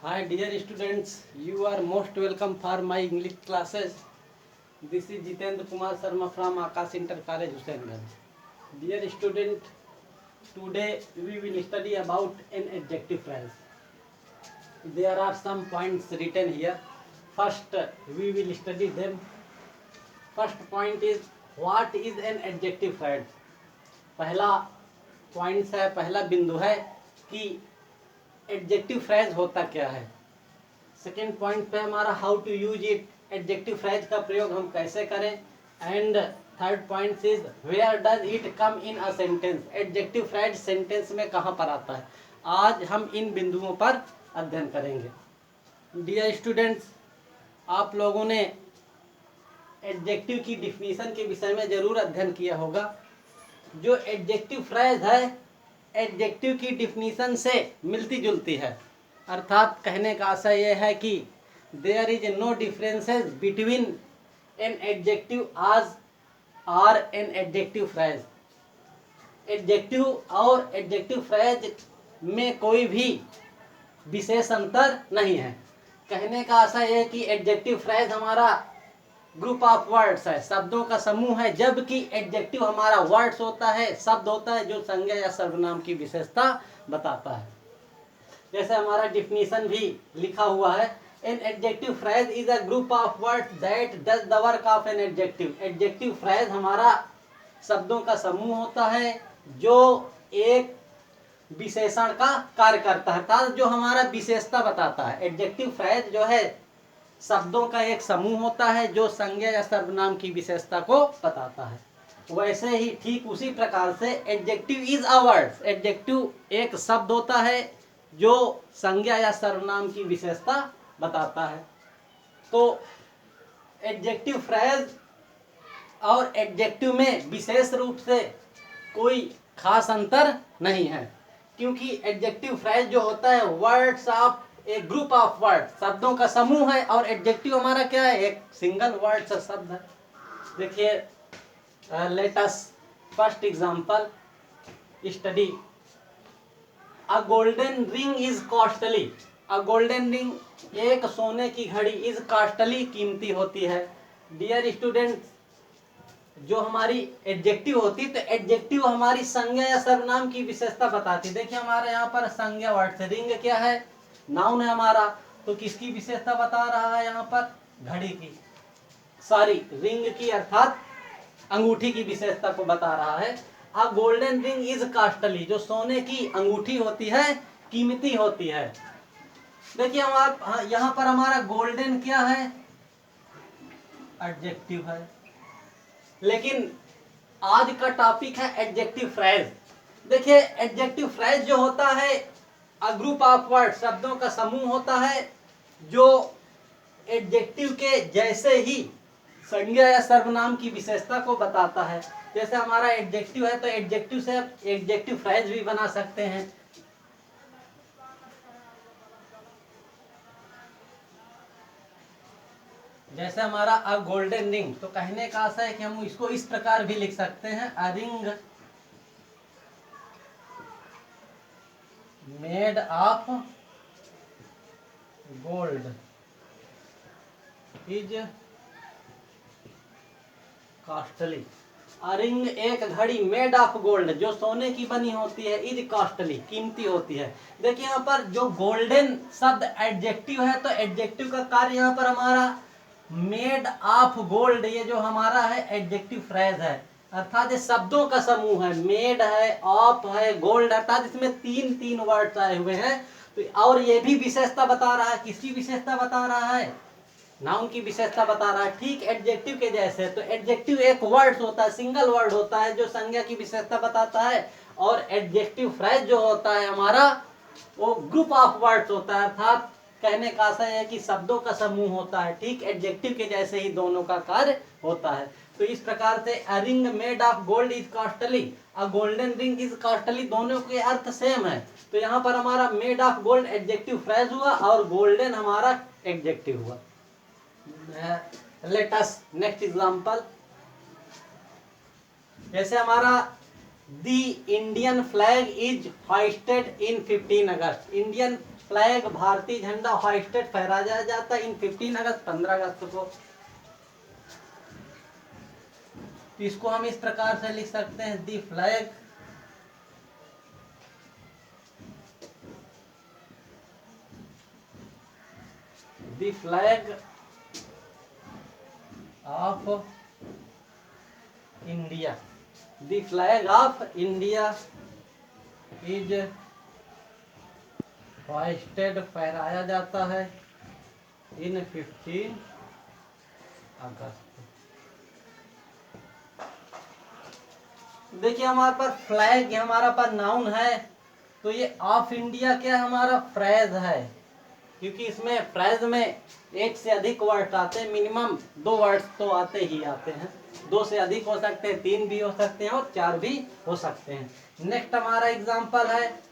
Hi dear students, you are most welcome for my English classes. This is Jitendra Kumar Sharma from Akash Inter College, Husainganj. Dear student, today we will study about an adjective phrase. There are some points written here. First, we will study them. First point is what is an adjective phrase. पहला point है, पहला बिंदु है कि adjective phrase होता क्या है। Second point पे हमारा how to use it, adjective phrase का प्रयोग हम कैसे करें। And third point is where does it come in a sentence, adjective phrase sentence में कहाँ पर आता है। आज हम इन बिंदुओं पर अध्ययन करेंगे। डियर स्टूडेंट्स, आप लोगों ने एडजेक्टिव की डिफिनीशन के विषय में जरूर अध्ययन किया होगा। जो एडजेक्टिव फ्रेज है एडजेक्टिव की डिफिनीशन से मिलती जुलती है, अर्थात कहने का आशय यह है कि there is no differences between an adjective आज और एन एडजेक्टिव फ्रेज। एडजेक्टिव और एडजेक्टिव फ्रेज में कोई भी विशेष अंतर नहीं है। कहने का आशय है कि एडजेक्टिव फ्रेज हमारा ग्रुप ऑफ वर्ड्स है, शब्दों का समूह है, जबकि एडजेक्टिव हमारा वर्ड्स होता है, शब्द होता है जो संज्ञा या सर्वनाम की विशेषता बताता है। जैसे हमारा डिफिनीशन भी लिखा हुआ है, N adjective phrase is a group of words that does the work of an adjective. Adjective phrase हमारा शब्दों का समूह होता है जो एक विशेषण का कार्य करता है, अर्थात जो हमारा विशेषता बताता है। एडजेक्टिव फ्रेज जो है शब्दों का एक समूह होता है जो संज्ञा या सर्वनाम की विशेषता को बताता है। वैसे ही ठीक उसी प्रकार से adjective is a word, adjective एक शब्द होता है जो संज्ञा या सर्वनाम की विशेषता बताता है। तो एडजेक्टिव फ्रेज और एडजेक्टिव में विशेष रूप से कोई खास अंतर नहीं है, क्योंकि एडजेक्टिव फ्रेज जो होता है वर्ड्स ऑफ एक ग्रुप ऑफ वर्ड, शब्दों का समूह है, और एडजेक्टिव हमारा क्या है, एक सिंगल वर्ड से शब्द है। देखिए, let us first example study. A golden ring is costly. A golden ring, एक सोने की घड़ी, इज कॉस्टली, कीमती होती है। डियर स्टूडेंट्स, जो हमारी एडजेक्टिव होती है तो एडजेक्टिव हमारी संज्ञा या सर्वनाम की विशेषता बताती है। देखिए हमारे यहाँ पर संज्ञा वर्ड से, रिंग क्या है, नाउन है हमारा, तो किसकी विशेषता बता रहा है यहाँ पर, घड़ी की, सॉरी रिंग की, अर्थात अंगूठी की विशेषता को बता रहा है। अ गोल्डन रिंग इज कॉस्टली, जो सोने की अंगूठी होती है कीमती होती है। देखिए हम आप यहाँ पर हमारा गोल्डन क्या है, एडजेक्टिव है, लेकिन आज का टॉपिक है एडजेक्टिव फ्रेज। देखिए एडजेक्टिव फ्रेज जो होता है अ ग्रुप ऑफ वर्ड, शब्दों का समूह होता है जो एडजेक्टिव के जैसे ही संज्ञा या सर्वनाम की विशेषता को बताता है। जैसे हमारा एडजेक्टिव है तो एडजेक्टिव से एडजेक्टिव फ्रेज भी बना सकते हैं। जैसे हमारा अ गोल्डन रिंग, तो कहने का आशय है कि हम इसको इस प्रकार भी लिख सकते हैं, अ ring made of gold is costly. A ring एक घड़ी मेड ऑफ गोल्ड, जो सोने की बनी होती है, इज कॉस्टली, कीमती होती है। देखिए यहाँ पर जो गोल्डन शब्द एडजेक्टिव है तो एडजेक्टिव का कार्य यहाँ पर हमारा मेड ऑफ गोल्ड, ये जो हमारा है एडजेक्टिव फ्रेज है, अर्थात ये शब्दों का समूह है, मेड है, ऑफ है, गोल्ड, अर्थात इसमें तीन तीन वर्ड्स आए हुए हैं। तो और ये भी विशेषता बता रहा है, किसकी विशेषता बता रहा है, नाउन की विशेषता बता रहा है, ठीक एडजेक्टिव के जैसे। तो एडजेक्टिव एक वर्ड होता है, सिंगल वर्ड होता है जो संज्ञा की विशेषता बताता है, और एडजेक्टिव फ्रेज जो होता है हमारा वो ग्रुप ऑफ वर्ड्स होता है, अर्थात कहने का आशय है कि शब्दों का समूह होता है, ठीक एडजेक्टिव के जैसे ही दोनों का कार्य होता है। तो इस प्रकार से a ring made of gold is costly, a golden ring is costly, दोनों के अर्थ सेम है। तो यहाँ पर हमारा made of gold adjective phrase हुआ और गोल्डन हमारा एडजेक्टिव हुआ। Let us next example. जैसे हमारा the Indian flag is hoisted in 15 August. Indian flag भारतीय झंडा होइस्टेड फहराया जाता है इन 15 अगस्त 15 अगस्त को। तो इसको हम इस प्रकार से लिख सकते हैं the flag of India, the flag of India is hoisted फहराया जाता है इन 15 अगस्त। देखिए हमारे पास फ्लैग हमारा पास नाउन है, तो ये ऑफ इंडिया क्या हमारा फ्रेज है, क्योंकि इसमें फ्रेज में एक से अधिक वर्ड आते हैं, मिनिमम 2 वर्ड्स तो आते ही आते हैं, 2 से अधिक हो सकते हैं, 3 भी हो सकते हैं और 4 भी हो सकते हैं। नेक्स्ट हमारा एग्जांपल है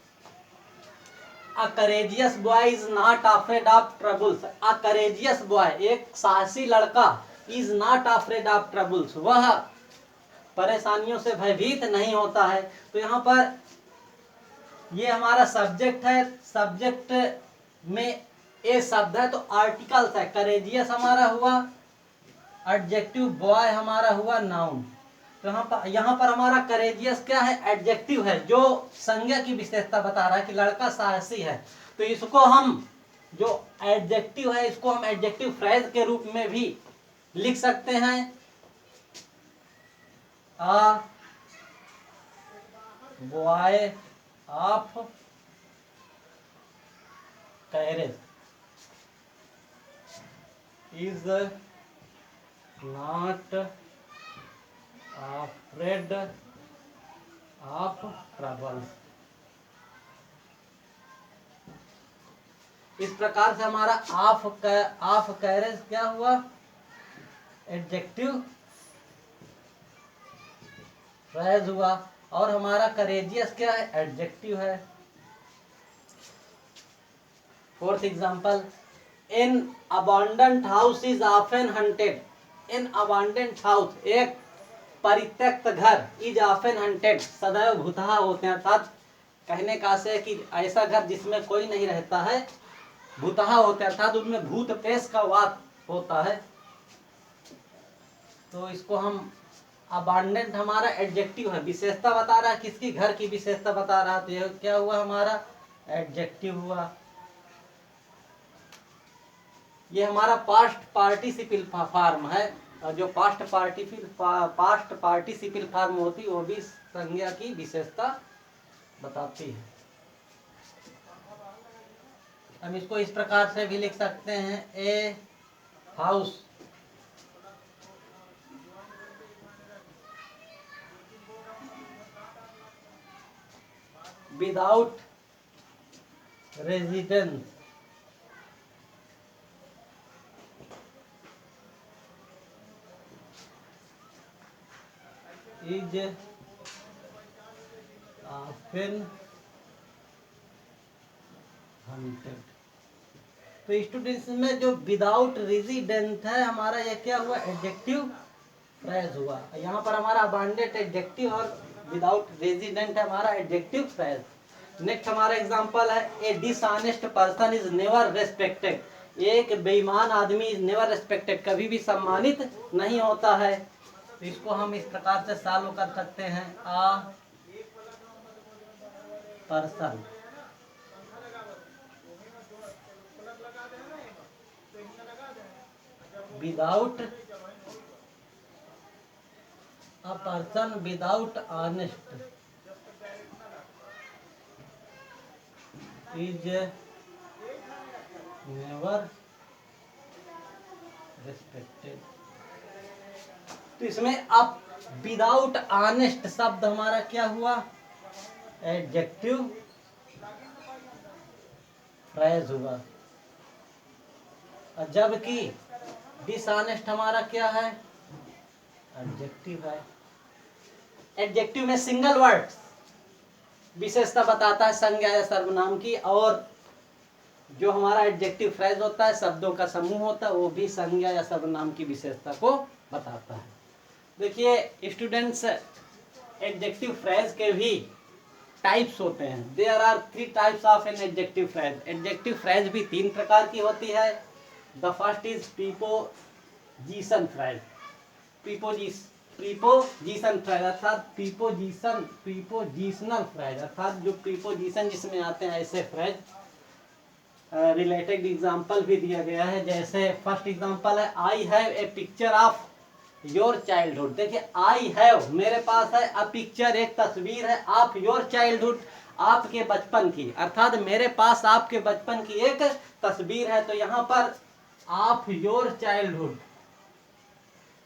a courageous boy is not afraid of troubles. A courageous boy, एक साहसी लड़का, is not afraid of troubles, वह परेशानियों से भयभीत नहीं होता है। तो यहाँ पर ये हमारा सब्जेक्ट है, सब्जेक्ट में ए शब्द है तो आर्टिकल्स है, करेजियस हमारा हुआ एडजेक्टिव, बॉय हमारा हुआ नाउन। तो यहाँ पर हमारा करेजियस क्या है, एडजेक्टिव है, जो संज्ञा की विशेषता बता रहा है कि लड़का साहसी है। तो इसको हम जो एडजेक्टिव है इसको हम एडजेक्टिव फ्रेज के रूप में भी लिख सकते हैं। आ boy of courage is not afraid of trouble। इस प्रकार से हमारा ऑफ कैरेज क्या हुआ, एडजेक्टिव फ्रेज हुआ, और हमारा करेजियस क्या है, एडजेक्टिव है। Fourth example, An abandoned house is often hunted। An abandoned house, एक परित्यक्त घर, is often hunted, सदैव भूतहा होते हैं, अर्थात कहने का आशय है कि ऐसा घर जिसमें कोई नहीं रहता है भूतहा होते हैं, अर्थात उनमें भूत पेश का वास होता है। तो इसको हम अबांडेंट हमारा एडजेक्टिव है, विशेषता बता रहा है, किसकी, घर की विशेषता बता रहा है, तो यह क्या हुआ हमारा एडजेक्टिव हुआ। ये हमारा पास्ट पार्टिसिपल फॉर्म है, और जो पास्ट पार्टिसिपल फॉर्म होती है वो भी संज्ञा की विशेषता बताती है। हम इसको इस प्रकार से भी लिख सकते हैं, a house without residents is often haunted. तो स्टूडेंट्स में जो विदाउट रेजिडेंट है हमारा, यह क्या हुआ, एडजेक्टिव फ्रेज हुआ। यहाँ पर हमारा अबांडेंट एडजेक्टिव और विदाउट रेजिडेंट है हमारा एडजेक्टिव फ्रेज। नेक्स्ट हमारा एग्जांपल है, ए dishonest person is never respected. एक बेईमान आदमी इज नेवर रेस्पेक्टेड, कभी भी सम्मानित नहीं होता है। तो इसको हम इस प्रकार से सॉल्व कर सकते हैं, आ person without a person without honest is never respected। तो इसमें अब विदाउट ऑनेस्ट शब्द हमारा क्या हुआ, एडजेक्टिव फ्रेज हुआ, और जबकि डिसऑनेस्ट हमारा क्या है, एडजेक्टिव है। एडजेक्टिव में सिंगल वर्ड विशेषता बताता है संज्ञा या सर्वनाम की, और जो हमारा एडजेक्टिव फ्रेज होता है शब्दों का समूह होता है, वो भी संज्ञा या सर्वनाम की विशेषता को बताता है। देखिए स्टूडेंट्स, एडजेक्टिव फ्रेज के भी टाइप्स होते हैं। There are 3 types of an adjective phrase. Adjective phrase भी 3 प्रकार की होती है। The first is preposition phrase. Preposition phrase अर्थात प्रीपोजिशनल फ्रेज अर्थात जो प्रीपोजिशन जिसमें आते हैं ऐसे फ्रेज। रिलेटेड एग्जाम्पल भी दिया गया है, जैसे फर्स्ट एग्जाम्पल है I have a picture of your childhood. देखिए आई हैव मेरे पास है, अ पिक्चर एक तस्वीर है, ऑफ योर चाइल्डहुड आपके बचपन की, अर्थात मेरे पास आपके बचपन की एक तस्वीर है। तो यहाँ पर ऑफ योर चाइल्डहुड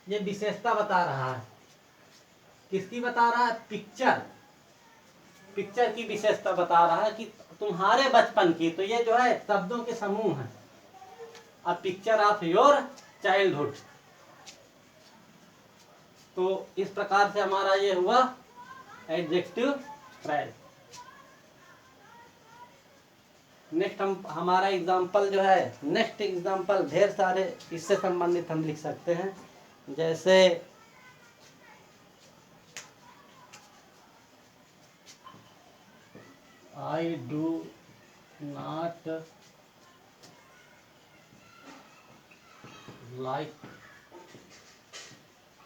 ये विशेषता बता रहा है। किसकी बता रहा है? पिक्चर की विशेषता बता रहा है कि तुम्हारे बचपन की। तो ये जो है शब्दों के समूह है। A picture of your childhood. तो इस प्रकार से हमारा ये हुआ एडजेक्टिव फ्रेज। नेक्स्ट हमारा एग्जाम्पल जो है, नेक्स्ट एग्जाम्पल ढेर सारे इससे संबंधित हम लिख सकते हैं, जैसे आई डू नॉट लाइक